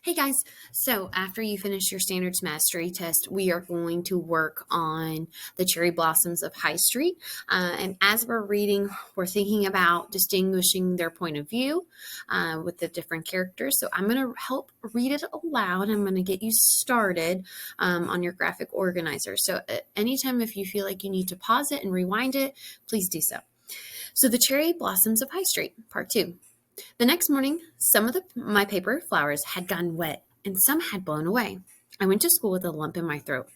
Hey guys, so after you finish your standards mastery test, we are going to work on the cherry blossoms of High Street. And as we're reading, we're thinking about distinguishing their point of view with the different characters. So I'm going to help read it aloud. I'm going to get you started on your graphic organizer. So anytime if you feel like you need to pause it and rewind it, please do so. So the cherry blossoms of High Street, part 2. The next morning, some of my paper flowers had gotten wet and some had blown away. I went to school with a lump in my throat.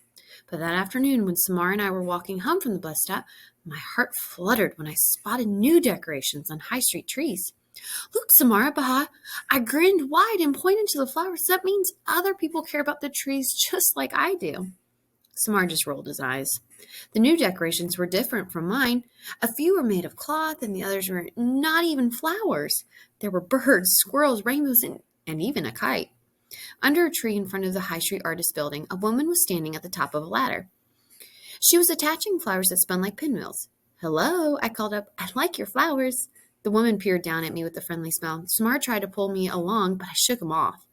But that afternoon, when Samar and I were walking home from the bus stop, my heart fluttered when I spotted new decorations on High Street trees. Look, Samara, Baha, I grinned wide and pointed to the flowers. That means other people care about the trees just like I do. Samar just rolled his eyes. The new decorations were different from mine. A few were made of cloth, and the others were not even flowers. There were birds, squirrels, rainbows, and even a kite. Under a tree in front of the High Street Artist Building, a woman was standing at the top of a ladder. She was attaching flowers that spun like pinwheels. "Hello," I called up. "I like your flowers." The woman peered down at me with a friendly smile. Samar tried to pull me along, but I shook him off.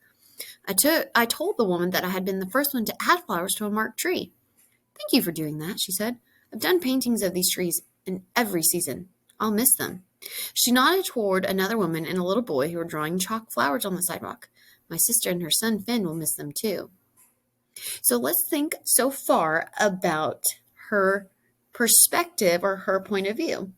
I told the woman that I had been the first one to add flowers to a marked tree. "Thank you for doing that," she said. "I've done paintings of these trees in every season. I'll miss them." She nodded toward another woman and a little boy who were drawing chalk flowers on the sidewalk. "My sister and her son Finn will miss them too." So let's think so far about her perspective or her point of view.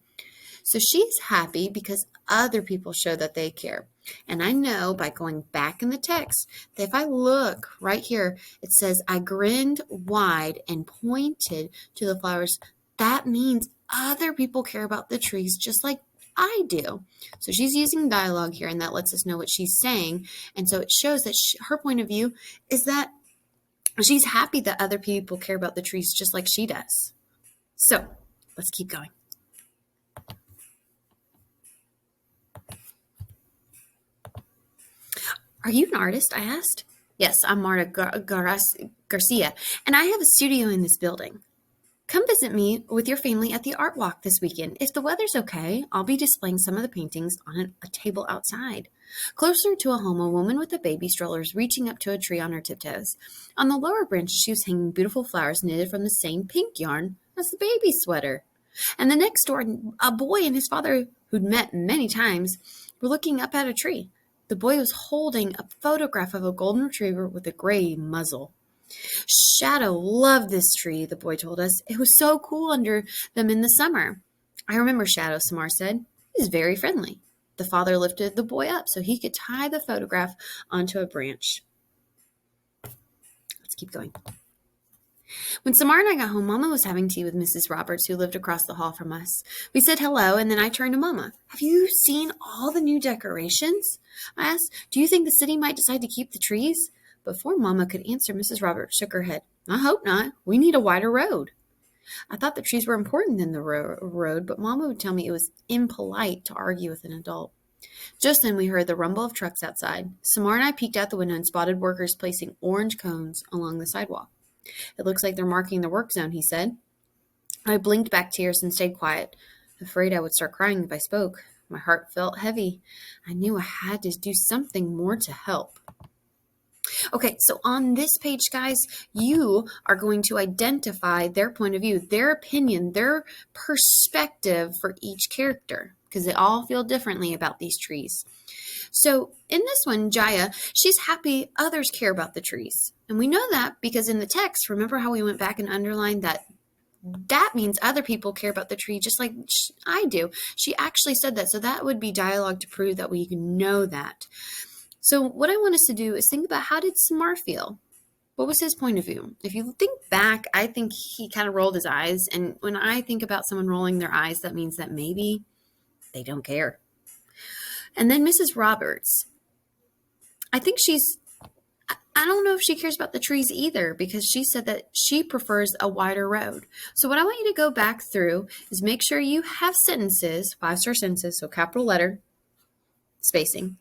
So she's happy because other people show that they care. And I know by going back in the text that if I look right here, it says, "I grinned wide and pointed to the flowers." That means other people care about the trees just like I do. So she's using dialogue here, and that lets us know what she's saying. And so it shows that her point of view is that she's happy that other people care about the trees just like she does. So let's keep going. "Are you an artist?" I asked. "Yes, I'm Marta Garcia, and I have a studio in this building. Come visit me with your family at the Art Walk this weekend. If the weather's okay, I'll be displaying some of the paintings on a table outside." Closer to a home, a woman with a baby stroller is reaching up to a tree on her tiptoes. On the lower branch, she was hanging beautiful flowers knitted from the same pink yarn as the baby's sweater. And the next door, a boy and his father, who'd met many times, were looking up at a tree. The boy was holding a photograph of a golden retriever with a gray muzzle. "Shadow loved this tree," the boy told us. "It was so cool under them in the summer." "I remember Shadow," Samar said. "He's very friendly." The father lifted the boy up so he could tie the photograph onto a branch. Let's keep going. When Samar and I got home, Mama was having tea with Mrs. Roberts, who lived across the hall from us. We said hello, and then I turned to Mama. "Have you seen all the new decorations?" I asked. "Do you think the city might decide to keep the trees?" Before Mama could answer, Mrs. Roberts shook her head. "I hope not. We need a wider road." I thought the trees were important in the road, but Mama would tell me it was impolite to argue with an adult. Just then we heard the rumble of trucks outside. Samar and I peeked out the window and spotted workers placing orange cones along the sidewalk. "It looks like they're marking the work zone," he said. I blinked back tears and stayed quiet, afraid I would start crying if I spoke. My heart felt heavy. I knew I had to do something more to help. Okay, so on this page, guys, you are going to identify their point of view, their opinion, their perspective for each character, because they all feel differently about these trees. So in this one, Jaya, she's happy others care about the trees. And we know that because in the text, remember how we went back and underlined that means other people care about the tree just like I do. She actually said that, so that would be dialogue to prove that we know that. So what I want us to do is think about, how did Samar feel? What was his point of view? If you think back, I think he kind of rolled his eyes. And when I think about someone rolling their eyes, that means that maybe they don't care. And then Mrs. Roberts, I think I don't know if she cares about the trees either, because she said that she prefers a wider road. So what I want you to go back through is make sure you have sentences, 5-star sentences, so capital letter, spacing,